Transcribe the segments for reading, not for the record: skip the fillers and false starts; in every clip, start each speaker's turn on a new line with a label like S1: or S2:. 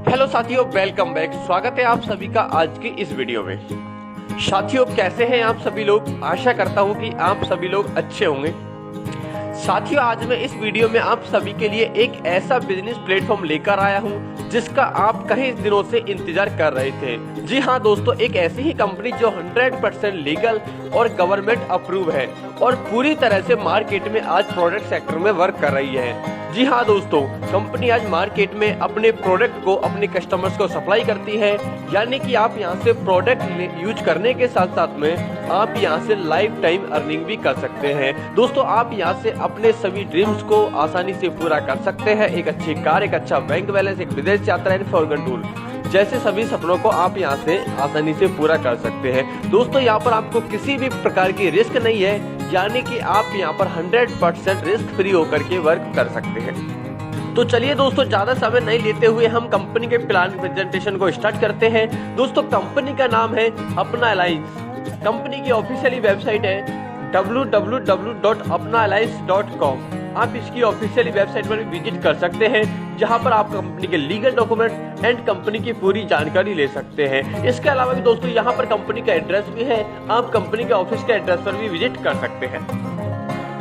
S1: Hello साथियों, welcome back. स्वागत है आप सभी का आज की इस वीडियो में। साथियों, कैसे हैं आप सभी लोग? आशा करता हूं कि आप सभी लोग अच्छे होंगे। साथियों, आज मैं इस वीडियो में आप सभी के लिए एक ऐसा बिजनेस प्लेटफॉर्म लेकर आया हूं जिसका आप कई दिनों से इंतजार कर रहे थे। जी हां दोस्तों, एक ऐसी ही कंपनी जो 100% लीगल और गवर्नमेंट अप्रूव है और पूरी तरह से मार्केट में आज प्रोडक्ट सेक्टर में वर्क कर रही है। जी हाँ दोस्तों, कंपनी आज मार्केट में अपने प्रोडक्ट को अपने कस्टमर्स को सप्लाई करती है। यानी कि आप यहाँ से प्रोडक्ट यूज करने के साथ साथ में आप यहाँ से लाइफ टाइम अर्निंग भी कर सकते हैं। दोस्तों, आप यहाँ से अपने सभी ड्रीम्स को आसानी से पूरा कर सकते हैं। एक अच्छी कार, एक अच्छा बैंक बैलेंस, एक विदेश यात्रा एंड फॉरेन टूर जैसे सभी सपनों को आप यहाँ से आसानी से पूरा कर सकते हैं। दोस्तों, यहाँ पर आपको किसी भी प्रकार की रिस्क नहीं है। यानी कि आप यहाँ पर 100% रिस्क फ्री होकर के वर्क कर सकते हैं। तो चलिए दोस्तों, ज्यादा समय नहीं लेते हुए हम कंपनी के प्लान प्रेजेंटेशन को स्टार्ट करते हैं। दोस्तों, कंपनी का नाम है अपना अलायंस। कंपनी की ऑफिशियली वेबसाइट है www.apnaalliance.com। आप इसकी ऑफिशियली वेबसाइट पर भी विजिट कर सकते हैं, जहां पर आप कंपनी के लीगल डॉक्यूमेंट एंड कंपनी की पूरी जानकारी ले सकते हैं। इसके अलावा भी दोस्तों, यहां पर कंपनी का एड्रेस भी है। आप कंपनी के ऑफिस के एड्रेस पर भी विजिट कर सकते हैं।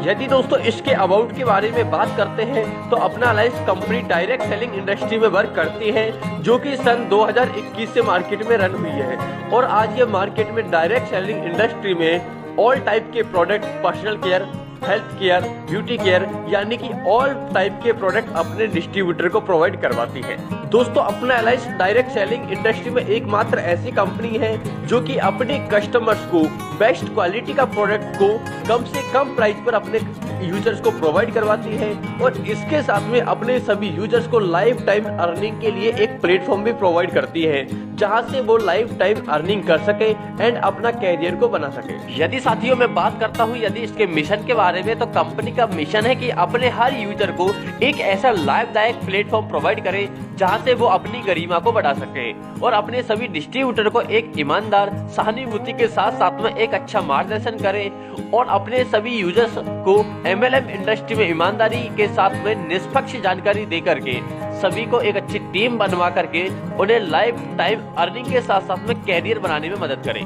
S1: यदि दोस्तों इसके अबाउट के बारे में बात करते हैं तो अपना alliance company direct selling industry में वर्क करती है, जो कि सन 2021 से मार्केट में रन हुई है। और आज ये मार्केट में डायरेक्ट सेलिंग इंडस्ट्री में ऑल टाइप के product, personal care, health care, beauty care, यानी कि ऑल टाइप के प्रोडक्ट अपने डिस्ट्रीब्यूटर को प्रोवाइड करवाती है। दोस्तों, अपना अलायंस डायरेक्ट सेलिंग इंडस्ट्री में एकमात्र ऐसी कंपनी है जो कि अपने कस्टमर्स को बेस्ट क्वालिटी का प्रोडक्ट को कम से कम प्राइस पर अपने यूजर्स को प्रोवाइड करवाती है। और इसके साथ में अपने सभी यूजर्स को लाइफ टाइम अर्निंग के लिए एक प्लेटफॉर्म भी प्रोवाइड करती है, जहां से वो लाइफ टाइम अर्निंग कर सके एंड अपना कैरियर को बना सके। यदि साथियों मैं बात करता हूं यदि इसके मिशन के बारे में, तो कंपनी का मिशन है कि अपने हर यूजर को एक ऐसा लाभदायक प्लेटफॉर्म प्रोवाइड करे जहां से वो अपनी गरिमा को बढ़ा सके और अपने सभी डिस्ट्रीब्यूटर को एक ईमानदार सहानुभूति के साथ साथ में एक अच्छा मार्गदर्शन करे और अपने सभी यूजर्स को MLM इंडस्ट्री में ईमानदारी के साथ में निष्पक्ष जानकारी दे करके सभी को एक अच्छी टीम बनवा करके उन्हें लाइफ टाइम अर्निंग के साथ साथ में कैरियर बनाने में मदद करें।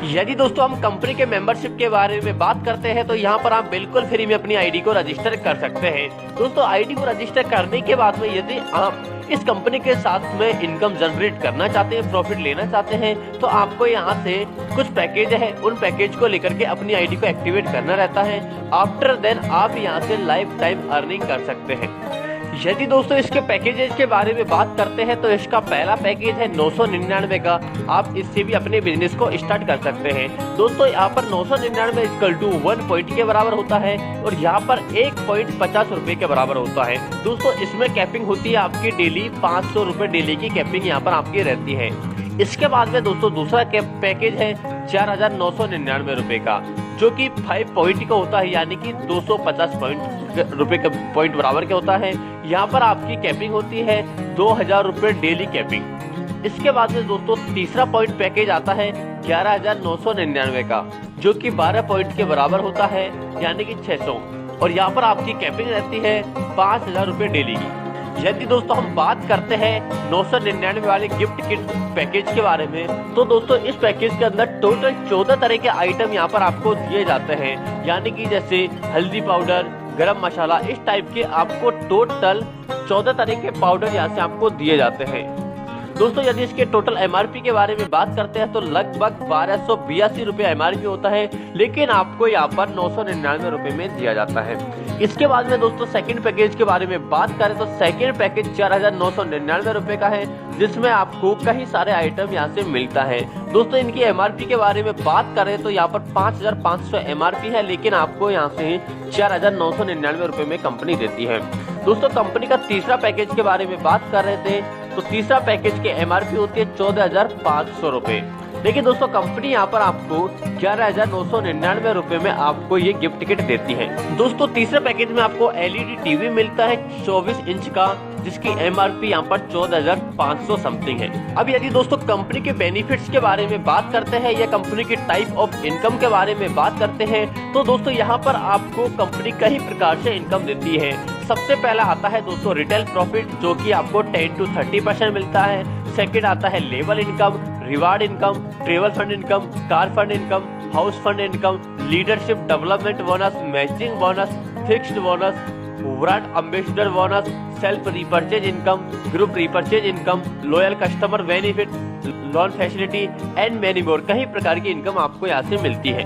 S1: यदि दोस्तों हम कंपनी के मेंबरशिप के बारे में बात करते हैं तो यहाँ पर आप बिल्कुल फ्री में अपनी आईडी को रजिस्टर कर सकते हैं। दोस्तों, आईडी को रजिस्टर करने के बाद में यदि आप इस कंपनी के साथ में इनकम जनरेट करना चाहते हैं, प्रॉफिट लेना चाहते हैं, तो आपको यहाँ से कुछ पैकेज है, उन पैकेज को लेकर के अपनी आईडी को एक्टिवेट करना रहता है। आफ्टर देन आप यहाँ से लाइफ टाइम अर्निंग कर सकते हैं। यदि दोस्तों इसके पैकेजेस के बारे में बात करते हैं तो इसका पहला पैकेज है 999 का। आप इससे भी अपने बिजनेस को स्टार्ट कर सकते हैं। दोस्तों, यहाँ पर 999 इक्वल टू 1 पॉइंट के बराबर होता है और यहाँ पर 1.50 रुपए के बराबर होता है। दोस्तों, इसमें कैपिंग होती है आपकी डेली 500 रुपए डेली की कैपिंग यहाँ पर आपकी रहती है। इसके बाद में दोस्तों दूसरा पैकेज है 4,999 रुपए का, जो कि 5 पॉइंट का होता है, यानी कि 250 रुपए का पॉइंट बराबर का होता है। यहाँ पर आपकी कैपिंग होती है 2,000 रुपए डेली कैपिंग। इसके बाद में दोस्तों तीसरा पॉइंट पैकेज आता है 11,999 का, जो कि 12 पॉइंट के बराबर होता है, यानी कि 600। और यहाँ पर आपकी कैपिंग रहती है 5,000 रुपए डेली की। यदि दोस्तों हम बात करते हैं 999 वाले गिफ्ट किट पैकेज के बारे में, तो दोस्तों इस पैकेज के अंदर टोटल 14 तरह के आइटम यहाँ पर आपको दिए जाते हैं, यानी कि जैसे हल्दी पाउडर, गरम मसाला, इस टाइप के आपको टोटल 14 तरह के पाउडर यहाँ से आपको दिए जाते हैं। दोस्तों, यदि इसके टोटल MRP के बारे में बात करते हैं तो लगभग 1282 रुपए MRP होता है, लेकिन आपको यहाँ पर 999 रुपए में दिया जाता है। इसके बाद में दोस्तों सेकंड पैकेज के बारे में बात करें तो सेकंड पैकेज 4,999 रुपए का है, जिसमें आपको कई सारे आइटम यहाँ से मिलता है। दोस्तों, इनकी MRP के बारे में बात करें तो यहाँ पर 5,500 MRP है, लेकिन आपको यहाँ से 4,999 रुपए में कंपनी देती है। दोस्तों, कंपनी का तीसरा पैकेज के बारे में बात कर रहे थे तो तीसरा पैकेज के MRP होती है 14,500 रुपए, लेकिन दोस्तों कंपनी यहाँ पर आपको 11,999 रुपए में आपको ये गिफ्ट किट देती है। दोस्तों, तीसरे पैकेज में आपको LED टीवी मिलता है 24 इंच का, जिसकी MRP यहाँ पर 14,500 समथिंग है। अब यदि दोस्तों कंपनी के बेनिफिट्स के बारे में बात करते हैं या कंपनी के टाइप ऑफ इनकम के बारे में बात करते हैं, तो दोस्तों यहाँ पर आपको कंपनी कई प्रकार से इनकम देती है। सबसे पहला आता है दोस्तों रिटेल प्रॉफिट, जो कि आपको 10 to 30% मिलता है। सेकंड आता है level income, reward income, travel fund income, car fund income, house fund income, leadership development bonus, matching bonus, fixed bonus, brand ambassador bonus, self repurchase income, group repurchase income, loyal customer benefit, loan facility and many more. कई प्रकार की income आपको यहाँ से मिलती है।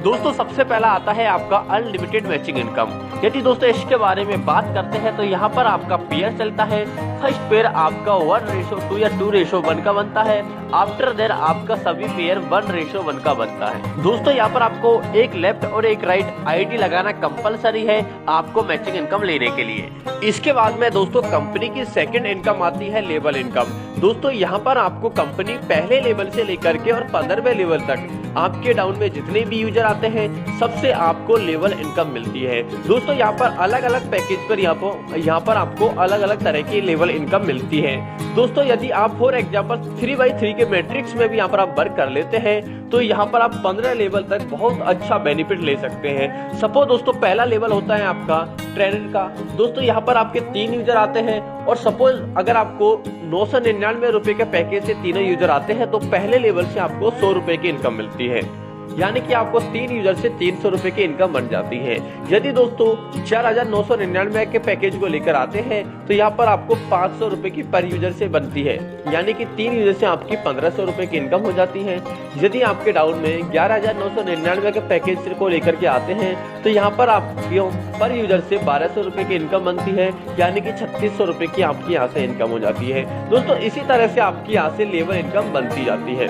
S1: दोस्तों सबसे पहला आता है आपका अनलिमिटेड मैचिंग इनकम। यदि दोस्तों इसके बारे में बात करते हैं तो यहाँ पर आपका पेयर चलता है। फर्स्ट पेयर आपका 1:2 या 2:1 का बनता है। आफ्टर देयर आपका सभी पेयर 1:1 का बनता है। दोस्तों यहाँ पर आपको एक लेफ्ट और एक राइट आईडी लगाना कंपलसरी है आपको मैचिंग इनकम लेने के लिए। इसके बाद में दोस्तों कंपनी की सेकंड इनकम आती है लेवल इनकम। दोस्तों यहाँ पर आपको कंपनी पहले लेवल से लेकर के और 15वें लेवल तक आपके डाउन में जितने भी यूजर आते हैं सबसे आपको लेवल इनकम मिलती है। दोस्तों यहाँ पर अलग अलग पैकेज पर यहाँ पर आपको अलग अलग तरह की लेवल इनकम मिलती है। दोस्तों यदि आप फॉर एग्जांपल 3x3 के मैट्रिक्स में भी यहाँ पर आप वर्क कर लेते हैं तो यहाँ पर आप 15 लेवल तक बहुत अच्छा बेनिफिट ले सकते हैं। सपोज दोस्तों पहला लेवल होता है आपका ट्रेनर का। दोस्तों यहाँ पर आपके 3 यूजर आते हैं और सपोज अगर आपको 999 रुपए के पैकेज से 3 यूजर आते हैं तो पहले लेवल से आपको 100 रुपए की इनकम मिलती है, यानी कि आपको 3 यूजर से 300 रुपए की इनकम बन जाती है। यदि दोस्तों 4999 के पैकेज को लेकर आते हैं तो यहाँ पर आपको 500 रुपए की पर यूजर से बनती है, यानी कि 3 यूजर से आपकी 1500 रुपए की इनकम हो जाती है। यदि आपके डाउन में 11999 के पैकेज को लेकर के आते हैं तो यहाँ पर आपकी पर यूजर से 1200 रुपए की इनकम बनती है, यानी कि 3600 रुपए की आपकी यहाँ से इनकम हो जाती है। दोस्तों इसी तरह से आपकी यहाँ से लेवल इनकम बनती जाती है।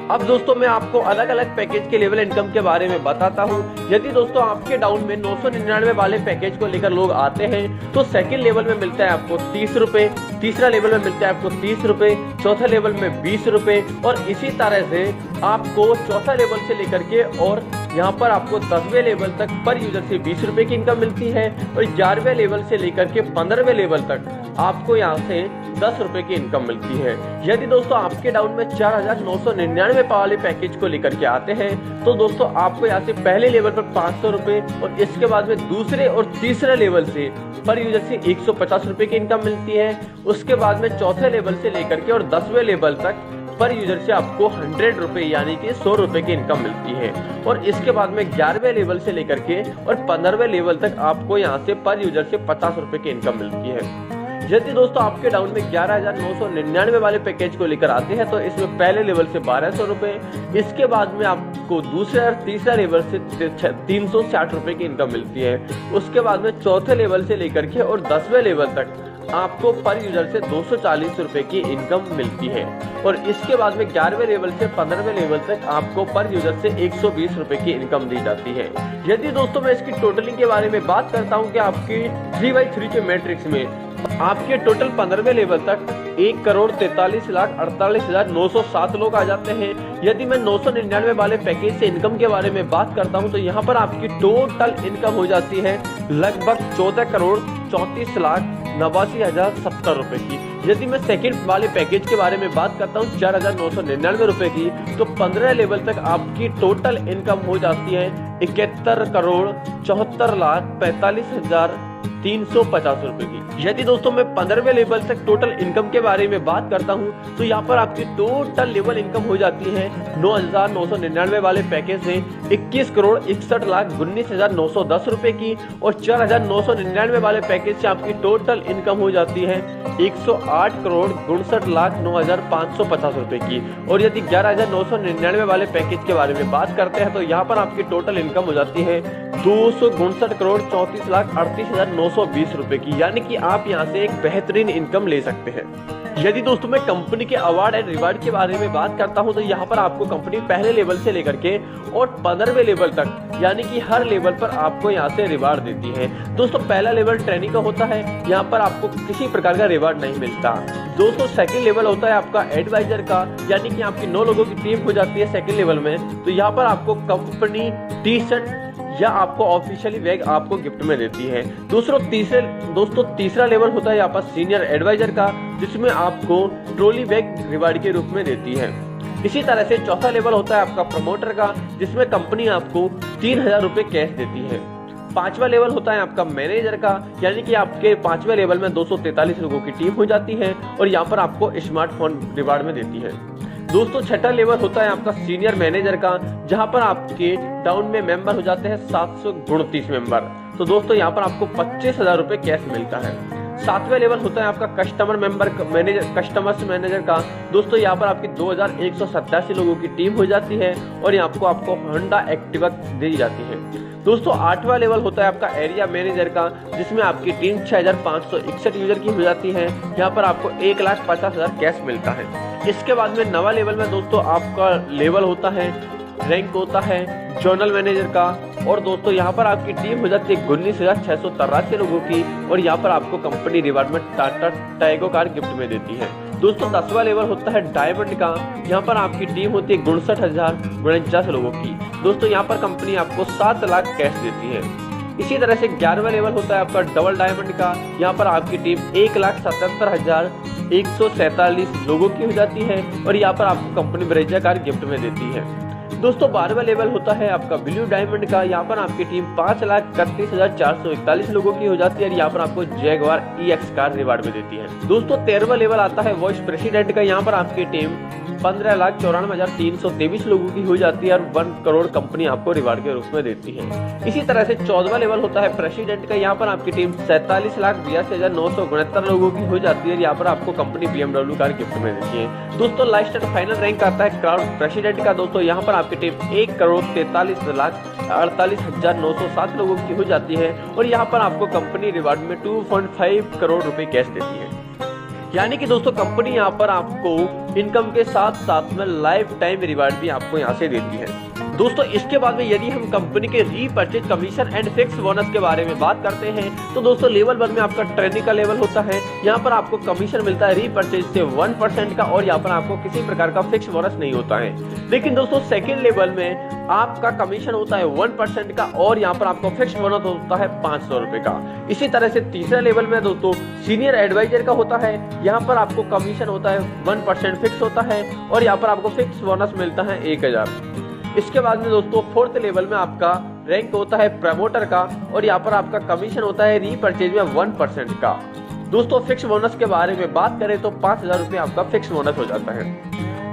S1: अब दोस्तों मैं आपको अलग अलग पैकेज के लेवल इनकम के बारे में बताता हूँ। यदि दोस्तों आपके डाउन में 999 वाले पैकेज को लेकर लोग आते हैं तो सेकंड लेवल में मिलता है आपको 30 रुपए, तीसरा लेवल में मिलता है आपको 30 रुपए, चौथा लेवल में 20 रुपए और इसी तरह से आपको चौथा लेवल से लेकर के और यहाँ पर आपको 10वें लेवल तक पर यूजर से 20 रुपए की इनकम मिलती है और 11वें लेवल से लेकर के 15वें लेवल तक आपको यहाँ से 10 रुपए की इनकम मिलती है। यदि दोस्तों आपके डाउन में 4999 वाले पैकेज को लेकर के आते हैं तो दोस्तों आपको यहाँ से पहले लेवल पर 500 रुपए और इसके बाद में दूसरे और तीसरे लेवल से पर यूजर से 150 रुपए की इनकम मिलती है। उसके बाद में चौथे लेवल से लेकर के और 10वें लेवल तक पर यूजर से आपको 100 रुपए यानी कि 100 रुपए की इनकम मिलती है और इसके बाद में 11वें लेवल से लेकर के और 15वें लेवल तक आपको यहाँ से पर यूजर से 50 रुपए की इनकम मिलती है। यदि दोस्तों आपके डाउन में 11999 वाले पैकेज को लेकर आते हैं तो इसमें पहले लेवल से 1200 रुपए, इसके बाद में आपको दूसरे और तीसरा लेवल से 360 रुपए की इनकम मिलती है। उसके बाद में चौथे लेवल से लेकर के और 10वें लेवल तक आपको पर यूजर से 240 रुपए की इनकम मिलती है और इसके बाद में 11वें लेवल से 15वें लेवल तक आपको पर यूजर से 120 रुपए की इनकम दी जाती है। यदि दोस्तों मैं इसकी टोटलिंग के बारे में बात करता हूं कि आपकी 3x3 के मैट्रिक्स में आपके टोटल 15वें लेवल तक 1,43,48,907 लोग आ जाते हैं। यदि मैं 999 वाले पैकेज से इनकम के बारे में बात करता हूं तो यहाँ पर आपकी टोटल इनकम हो जाती है लगभग 14,34,89,070 रुपए की। यदि मैं सेकंड वाले पैकेज के बारे में बात करता हूँ 4,999 रुपए की तो 15 लेवल तक आपकी टोटल इनकम हो जाती है 71,74,45,350 रुपए की। यदि दोस्तों मैं 15वें लेवल तक टोटल इनकम के बारे में बात करता हूं तो यहाँ पर आपकी टोटल लेवल इनकम हो जाती है 9,999 वाले पैकेज से 21,61,19,910 रुपए की और 4,999 वाले पैकेज से आपकी टोटल इनकम हो जाती है 108,59,09,550 रुपए की। और यदि 11,999 वाले पैकेज के बारे में बात करते हैं तो यहाँ पर आपकी टोटल इनकम हो जाती है 259,34,38,920 रुपए की, यानी कि आप यहाँ से एक बेहतरीन इनकम ले सकते हैं। यदि दोस्तों मैं कंपनी के अवार्ड एंड रिवार्ड के बारे में बात करता हूं तो यहाँ पर आपको कंपनी पहले लेवल से लेकर के और 15वें लेवल तक यानी कि हर लेवल पर आपको यहाँ से रिवार्ड देती है। दोस्तों पहला लेवल ट्रेनिंग का होता है, यहाँ पर आपको किसी प्रकार का रिवार्ड नहीं मिलता। दोस्तों सेकंड लेवल होता है आपका एडवाइजर का, यानी कि आपकी 9 लोगों की टीम हो जाती है सेकंड लेवल में, तो यहाँ पर आपको कंपनी टी शर्ट या आपको ऑफिशियली बैग आपको गिफ्ट में देती है। दोस्तों तीसरा लेवल होता है यहाँ पर सीनियर एडवाइजर का, जिसमें आपको ट्रॉली बैग रिवार्ड के रूप में देती है। इसी तरह से चौथा लेवल होता है आपका प्रमोटर का, जिसमें कंपनी आपको 3,000 रुपए कैश देती है। पांचवा लेवल होता है आपका मैनेजर का, यानी कि आपके पांचवें लेवल में 243 लोगों की टीम हो जाती है और यहाँ पर आपको स्मार्टफोन रिवार्ड में देती है। दोस्तों छठा लेवल होता है आपका सीनियर मैनेजर का, जहां पर आपके डाउन में मेंबर हो जाते हैं 729 मेंबर। तो दोस्तों यहाँ पर आपको 25,000 रुपए कैश मिलता है। सातवें लेवल होता है आपका कस्टमर्स मैनेजर का। दोस्तों यहाँ पर आपकी 2187 लोगों की टीम हो जाती है और यहाँ आपको होंडा एक्टिवा दी जाती है। दोस्तों आठवां लेवल होता है आपका एरिया मैनेजर का, जिसमें आपकी टीम 6561 यूजर की हो जाती है। यहाँ पर आपको 1,50,000 कैश मिलता है। इसके बाद में नवा लेवल में दोस्तों आपका लेवल होता है, रैंक होता है जोनल मैनेजर का, और दोस्तों यहाँ पर आपकी टीम हो जाती है 19,683 लोगों की और यहाँ पर आपको कंपनी रिवार्ड में टाटा टैगो कार गिफ्ट में देती है। दोस्तों 10वां लेवल होता है डायमंड का, यहाँ पर आपकी टीम होती है 59,049 लोगों की। दोस्तों यहाँ पर कंपनी आपको 7 लाख कैश देती है। इसी तरह से 11वां लेवल होता है आपका डबल डायमंड का, यहाँ पर आपकी टीम 1,77,147 लोगों की हो जाती है और यहाँ पर आपको कंपनी ब्रेजा कार गिफ्ट में देती है। दोस्तों 12वां लेवल होता है आपका ब्लू डायमंड का, यहाँ पर आपकी टीम 5,31,441 लोगों की हो जाती है और यहाँ पर आपको जैगवार EX कार रिवार्ड में देती है। दोस्तों 13वां लेवल आता है वाइस प्रेसिडेंट का, यहाँ पर आपकी टीम 15,94,323 लोगों की हो जाती है और 1 करोड़ कंपनी आपको रिवार्ड के रूप में देती है। इसी तरह से 14वां लेवल होता है प्रेसिडेंट का, यहाँ पर आपकी टीम 47,82,969 लोगों की हो जाती है और यहाँ पर आपको कंपनी BMW कार गिफ्ट में देती है। दोस्तों लास्ट एंड फाइनल रैंक आता है क्राउड प्रेसिडेंट का। दोस्तों यहाँ पर आपकी टीम 1,43,48,907 लोगों की हो जाती है और यहाँ पर आपको कंपनी रिवार्ड में 2.5 करोड़ रुपए कैश देती है। यानी कि दोस्तों कंपनी यहाँ पर आपको इनकम के साथ साथ में लाइफ टाइम रिवार्ड भी आपको यहाँ से देती है। दोस्तों इसके बाद में यदि हम कंपनी के repurchase commission and fix bonus के बारे में बात करते हैं तो दोस्तों लेवल 1 में आपका ट्रेनिंग का लेवल होता है। यहाँ पर आपको कमीशन मिलता है रीपर्चेज से 1% का और यहाँ पर आपको किसी प्रकार का फिक्स बोनस नहीं होता है। लेकिन दोस्तों सेकेंड लेवल में आपका कमीशन होता है 1% का और यहाँ पर आपको फिक्स बोनस होता है 500 रुपए का। इसी तरह से तीसरे लेवल में दोस्तों सीनियर एडवाइजर का होता है, यहाँ पर आपको कमीशन होता है 1% फिक्स होता है और यहाँ पर आपको फिक्स बोनस मिलता है 1,000। इसके बाद में दोस्तों फोर्थ लेवल में आपका रैंक होता है प्रमोटर का और यहाँ पर आपका कमीशन होता है रीपर्चेज में 1% का। दोस्तों फिक्स बोनस के बारे में बात करें तो 5,000 रुपये आपका फिक्स बोनस हो जाता है।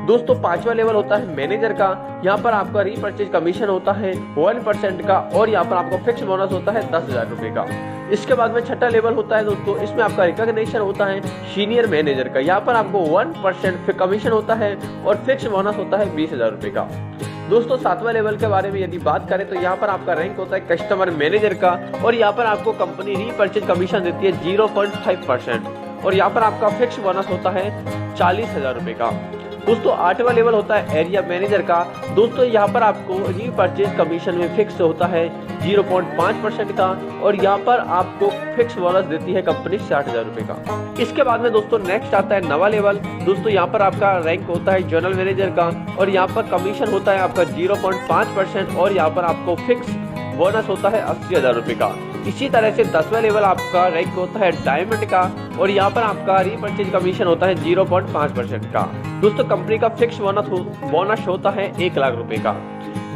S1: दोस्तों 5वां लेवल होता है मैनेजर का, यहाँ पर आपका रीपर्चेज कमीशन होता है 1% का और यहाँ पर आपको फिक्स बोनस होता है 10,000 रुपये का। इसके बाद में छठा लेवल होता है दोस्तों, इसमें आपका रिकॉग्निशन होता है सीनियर मैनेजर का, यहाँ पर आपको 1% कमीशन होता है और फिक्स बोनस होता है 20,000 रुपये का। दोस्तों 7वां लेवल के बारे में यदि बात करें तो यहाँ पर आपका रैंक होता है कस्टमर मैनेजर का और यहाँ पर आपको कंपनी रीपर्चेज कमीशन देती है 0.5% और यहाँ पर आपका फिक्स बोनस होता है 40,000 रुपये का। दोस्तों 8वां लेवल होता है एरिया मैनेजर का। दोस्तों यहाँ पर आपको रीपर्चेज कमीशन में फिक्स होता है 0.5% का और यहाँ पर आपको फिक्स बोनस देती है कंपनी 60,000 रुपये का। इसके बाद में दोस्तों नेक्स्ट आता है 9वां लेवल। दोस्तों यहाँ पर आपका रैंक होता है जनरल मैनेजर का और यहाँ पर कमीशन होता है आपका 0.5% और यहाँ पर आपको फिक्स बोनस होता है 80,000 रुपये का। इसी तरह से 10वां लेवल आपका रैंक होता है डायमंड का और यहाँ पर आपका रीपर्चेज कमीशन होता है 0.5% का। दोस्तों कंपनी का फिक्स बोनस होता है 1 लाख रुपए का।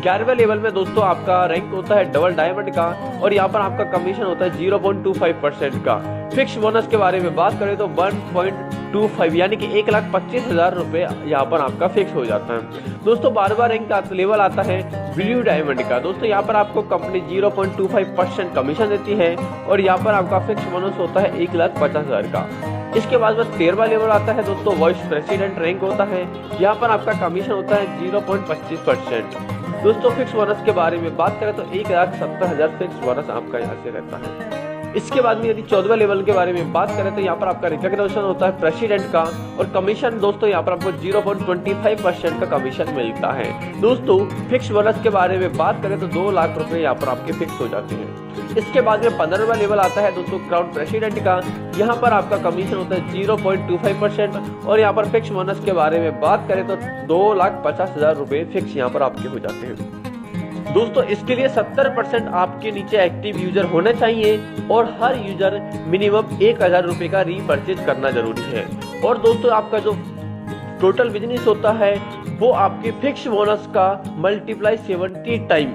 S1: 11वें लेवल में दोस्तों आपका रैंक होता है डबल डायमंड का और यहाँ पर आपका कमीशन होता है 0.25% का। फिक्स बोनस के बारे में बात करें तो 1.25 यानी कि 1,25,000 रुपये यहाँ पर आपका फिक्स हो जाता है। दोस्तों 12वां रैंक का लेवल आता है ब्लू डायमंड का। दोस्तों यहाँ पर आपको कंपनी 0.25% कमीशन देती है और यहाँ पर आपका फिक्स बोनस होता है 1,50,000 का। इसके बाद बस 13वां लेवल आता है दोस्तों वाइस प्रेसिडेंट रैंक होता है। यहाँ पर आपका कमीशन होता है 0.25%। दोस्तों फिक्स बोनस के बारे में बात करें तो 1,70,000 फिक्स बोनस आपका यहाँ से रहता है। इसके बाद में यदि 14वें लेवल के बारे में बात करें तो यहाँ पर आपका रिकॉग्निशन होता है प्रेसिडेंट का और कमीशन दोस्तों यहाँ पर आपको 0.25% का कमीशन मिलता है। दोस्तों फिक्स बोनस के बारे में बात करें तो 2 लाख रुपए यहाँ पर आपके फिक्स हो जाते हैं। इसके बाद में 15वां लेवल आता है दोस्तों क्राउड प्रेसिडेंट का। यहाँ पर आपका कमीशन होता है 0.25% और यहाँ पर फिक्स बोनस के बारे में बात करें तो 2,50,000 रुपए फिक्स यहाँ पर आपके हो जाते हैं। दोस्तों इसके लिए 70% आपके नीचे एक्टिव यूजर होने चाहिए और हर यूजर मिनिमम 1,000 रुपए का रीपर्चेज करना जरूरी है। और दोस्तों आपका जो टोटल बिजनेस होता है वो आपके फिक्स बोनस का मल्टीप्लाई 70 टाइम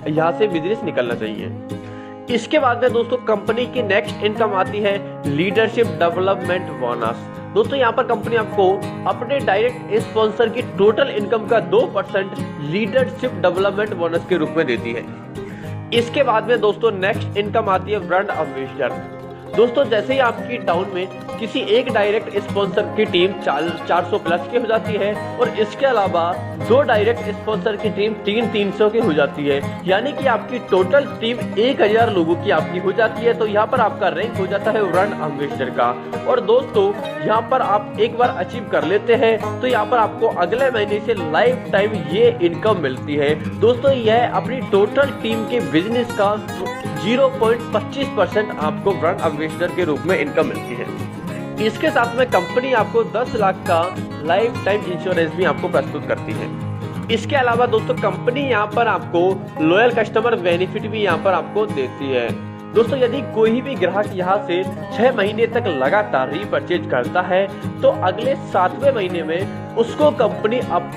S1: यहाँ से बिजनेस निकलना चाहिए। इसके बाद में दोस्तों कंपनी की नेक्स्ट इनकम आती है लीडरशिप डेवलपमेंट बोनस। दोस्तों यहाँ पर कंपनी आपको अपने डायरेक्ट स्पॉन्सर की टोटल इनकम का 2% लीडरशिप डेवलपमेंट बोनस के रूप में देती है। इसके बाद में दोस्तों नेक्स्ट इनकम आती है ब्रांड एम्बेसडर। दोस्तों जैसे ही आपकी टाउन में किसी एक डायरेक्ट स्पॉन्सर की टीम 400 प्लस की हो जाती है और इसके अलावा 2 डायरेक्ट स्पॉन्सर की टीम 300 की हो जाती है, यानी कि आपकी टोटल टीम 1000 लोगों की आपकी हो जाती है, तो यहाँ पर आपका रैंक हो जाता है ब्रांड एम्बेसडर का। और दोस्तों यहाँ पर आप एक बार अचीव कर लेते हैं तो यहाँ पर आपको अगले महीने से लाइफ टाइम ये इनकम मिलती है। दोस्तों यह अपनी टोटल टीम के बिजनेस का 0.25% आपको ब्रांड एम्बेसडर के रूप में इनकम मिलती है। इसके साथ में कंपनी आपको 10 लाख का लाइफ टाइम इंश्योरेंस भी आपको प्रस्तुत करती है। इसके अलावा दोस्तों कंपनी यहाँ पर आपको लॉयल कस्टमर बेनिफिट भी यहाँ पर आपको देती है। दोस्तों यदि कोई भी ग्राहक यहाँ से 6 महीने तक लगातार रीपरचेज करता है तो अगले 7वें महीने में उसको कंपनी अब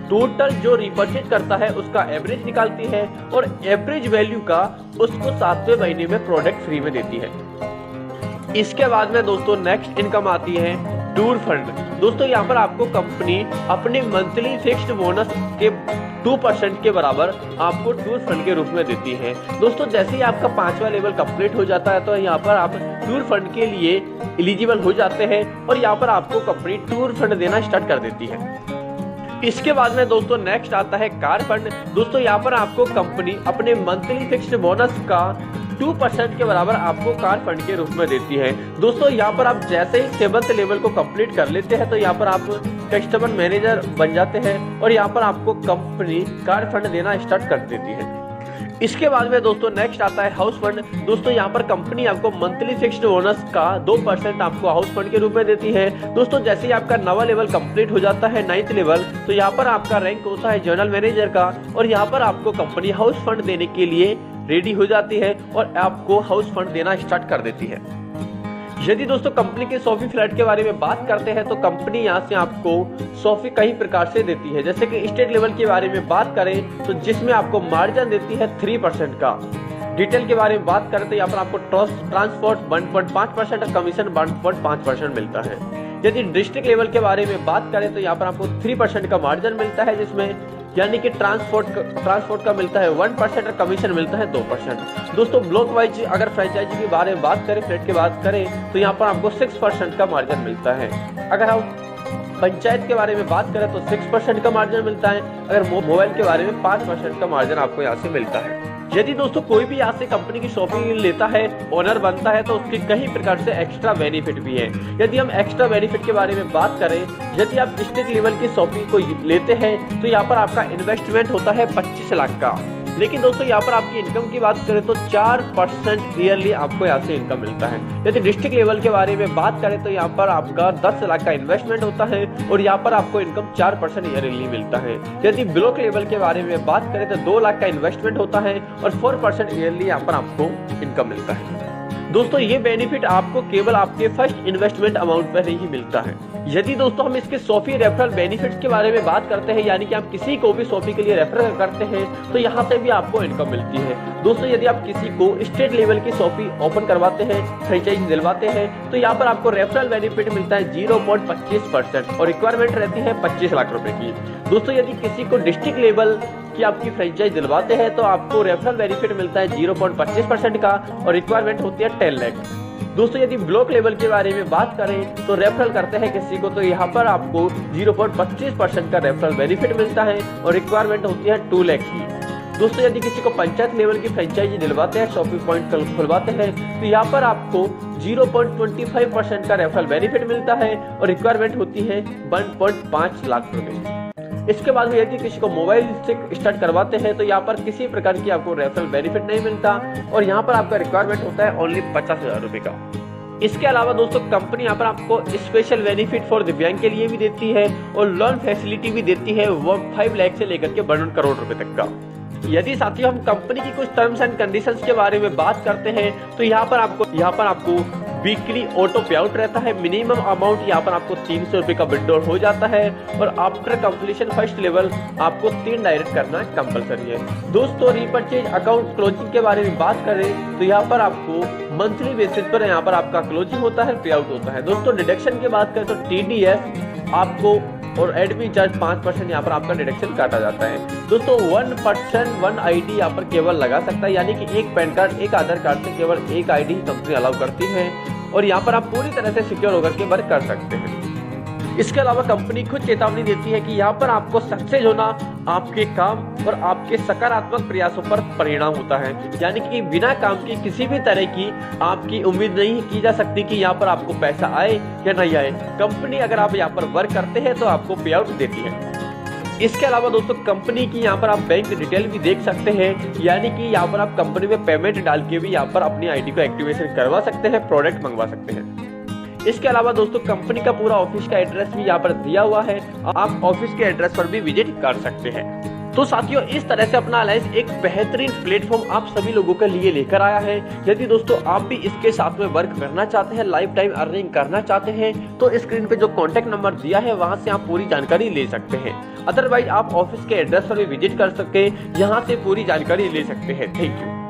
S1: टोटल जो रीपरचेज करता है उसका एवरेज निकालती है और एवरेज वैल्यू का उसको 7वें महीने में प्रोडक्ट फ्री में देती है। इसके बाद में दोस्तों नेक्स्ट इनकम आती है टूर फंड। दोस्तों यहाँ पर आपको कंपनी अपने मंथली फिक्स्ड बोनस के 2% के बराबर आपको टूर फंड के रूप में देती है। दोस्तों जैसे ही आपका 5वां लेवल कंप्लीट हो जाता है तो यहाँ पर आप टूर फंड के लिए एलिजिबल हो जाते हैं और यहाँ पर आपको कंपनी टूर फंड देना स्टार्ट कर देती है। इसके बाद में दोस्तों नेक्स्ट आता है कार फंड। दोस्तों यहाँ पर आपको कंपनी अपने मंथली फिक्स्ड बोनस का 2% के बराबर आपको कार फंड के रूप में देती है। दोस्तों यहाँ पर आप जैसे ही 7th लेवल को कंप्लीट कर लेते हैं तो यहाँ पर आप कस्टमर मैनेजर बन जाते हैं और यहाँ पर आपको कंपनी कार फंड देना स्टार्ट कर देती है। इसके बाद में दोस्तों नेक्स्ट आता है हाउस फंड। दोस्तों यहाँ पर कंपनी आपको मंथली फिक्स्ड बोनस का 2% आपको हाउस फंड के रूप में देती है। दोस्तों जैसे ही आपका 9वां लेवल कंप्लीट हो जाता है 9th लेवल तो यहाँ पर आपका रैंक होता है जनरल मैनेजर का और यहाँ पर आपको कंपनी हाउस फंड देने के लिए रेडी हो जाती है और आपको हाउस फंड देना स्टार्ट कर देती है। यदि दोस्तों कंपनी के सोफी फ्लैट के बारे में बात करते हैं तो कंपनी यहाँ से आपको सोफी कई प्रकार से देती है। जैसे कि स्टेट लेवल के बारे में बात करें तो जिसमें आपको मार्जिन देती है 3% का। डिटेल के बारे में बात करें तो यहाँ पर आपको ट्रांसपोर्ट 1.5% और कमीशन 1.5% मिलता है। यदि डिस्ट्रिक्ट लेवल के बारे में बात करें तो यहाँ पर आपको 3% का मार्जिन मिलता है, जिसमें यानी कि ट्रांसपोर्ट का मिलता है 1% और कमीशन मिलता है 2%। दोस्तों ब्लॉक वाइज अगर फ्रेंचाइजी के बारे में बात करें, फ्लैट की बात करें तो यहाँ पर आपको 6% का मार्जिन मिलता है। अगर हम पंचायत के बारे में बात करें तो 6% का मार्जिन मिलता है। अगर मोबाइल के बारे में 5% का मार्जिन आपको यहाँ से मिलता है। यदि दोस्तों कोई भी यहाँ से कंपनी की शॉपिंग लेता है, ओनर बनता है, तो उसके कई प्रकार से एक्स्ट्रा बेनिफिट भी है। यदि हम एक्स्ट्रा बेनिफिट के बारे में बात करें, यदि आप स्टेट लेवल की शॉपिंग को लेते हैं तो यहाँ पर आपका इन्वेस्टमेंट होता है 25 लाख का। लेकिन दोस्तों यहाँ पर आपकी इनकम की बात करें तो 4% ईयरली आपको यहाँ से इनकम मिलता है। यदि डिस्ट्रिक्ट लेवल के बारे में बात करें तो यहाँ पर आपका 10 लाख का इन्वेस्टमेंट होता है और यहाँ पर आपको इनकम 4% ईयरली मिलता है। यदि ब्लॉक लेवल के बारे में बात करें तो 2 लाख का इन्वेस्टमेंट होता है और 4% ईयरली यहाँ पर आपको इनकम मिलता है। दोस्तों ये बेनिफिट आपको केवल आपके फर्स्ट इन्वेस्टमेंट अमाउंट पर ही मिलता है। यदि दोस्तों हम इसके सोफी रेफरल बेनिफिट्स के बारे में बात करते हैं, यानी कि आप किसी को भी सोफी के लिए रेफर करते हैं तो यहाँ से भी आपको इनकम मिलती है। दोस्तों यदि आप किसी को स्टेट लेवल की सोफी ओपन करवाते हैं, फ्रेंचाइजी दिलवाते हैं, तो यहाँ पर आपको रेफरल बेनिफिट मिलता है 0.25% और रिक्वायरमेंट रहती है 25 लाख रुपए की। दोस्तों यदि किसी को डिस्ट्रिक्ट लेवल की आपकी फ्रेंचाइज दिलवाते हैं तो आपको रेफरल बेनिफिट मिलता है 0.25% का और रिक्वायरमेंट होती है 10 लाख। दोस्तों यदि ब्लॉक लेवल के बारे में बात करें तो रेफरल करते हैं किसी को तो यहाँ पर आपको 0.25% का रेफरल बेनिफिट मिलता है और रिक्वायरमेंट होती है 2 लाख की। दोस्तों यदि किसी को पंचायत लेवल की फ्रेंचाइजी दिलवाते हैं, शॉपिंग पॉइंट खुलवाते हैं, तो यहाँ पर आपको 0.25% का रेफरल बेनिफिट मिलता है और रिक्वायरमेंट होती है 1.5 लाख रुपए। इसके बाद यदि किसी को मोबाइल से स्टार्ट करवाते हैं तो यहाँ पर किसी प्रकार की आपको रेफरल बेनिफिट नहीं मिलता और यहाँ पर आपका रिक्वायरमेंट होता है ओनली 50,000 रुपए का। इसके अलावा दोस्तों कंपनी यहाँ पर आपको स्पेशल बेनिफिट फॉर दिव्यांग के लिए भी देती है और लोन फैसिलिटी भी देती है 5 लाख से लेकर के 1 करोड़ रुपए तक का। यदि साथियों हम कंपनी की कुछ टर्म्स एंड कंडीशंस के बारे में बात करते हैं तो यहाँ पर आपको वीकली ऑटो पे आउट रहता है। मिनिमम अमाउंट यहाँ पर आपको 300 रुपये का विड्रॉल हो जाता है और आफ्टर कंप्लीशन फर्स्ट लेवल आपको 3 डायरेक्ट करना कंपलसरी है। दोस्तों रीपरचेज अकाउंट क्लोजिंग के बारे में बात करें तो यहाँ पर आपको मंथली बेसिस पर यहाँ पर आपका क्लोजिंग होता है, पे आउट होता है। दोस्तों डिडक्शन की बात करें तो TDS आपको और एडमिन चार्ज 5% यहाँ पर आपका डिडक्शन काटा जाता है। दोस्तों 1% 1 ID यहाँ पर केवल लगा सकता है, यानी कि एक पैन कार्ड एक आधार कार्ड से केवल एक ID ही कंपनी अलाउ करती है और यहाँ पर आप पूरी तरह से सिक्योर होकर के वर्क कर सकते हैं। इसके अलावा कंपनी खुद चेतावनी देती है कि यहाँ पर आपको सक्सेस होना आपके काम और आपके सकारात्मक प्रयासों पर परिणाम होता है, यानी कि बिना काम की किसी भी तरह की आपकी उम्मीद नहीं की जा सकती कि यहाँ पर आपको पैसा आए या नहीं आए। कंपनी अगर आप यहाँ पर वर्क करते हैं तो आपको पे आउट देती है। इसके अलावा दोस्तों कंपनी की यहाँ पर आप बैंक डिटेल भी देख सकते हैं, यानी कि यहाँ पर आप कंपनी में पेमेंट डाल के भी यहाँ पर अपनी ID को एक्टिवेशन करवा सकते हैं, प्रोडक्ट मंगवा सकते हैं। इसके अलावा दोस्तों कंपनी का पूरा ऑफिस का एड्रेस भी यहाँ पर दिया हुआ है, आप ऑफिस के एड्रेस पर भी विजिट कर सकते हैं। तो साथियों इस तरह से अपना अलायंस एक बेहतरीन प्लेटफॉर्म आप सभी लोगों के लिए लेकर आया है। यदि दोस्तों आप भी इसके साथ में वर्क करना चाहते हैं, लाइफ टाइम अर्निंग करना चाहते हैं, तो स्क्रीन पे जो कॉन्टेक्ट नंबर दिया है वहां से आप पूरी जानकारी ले सकते हैं। अदरवाइज आप ऑफिस के एड्रेस पर भी विजिट कर सकते हैं, यहाँ से पूरी जानकारी ले सकते हैं। Thank you.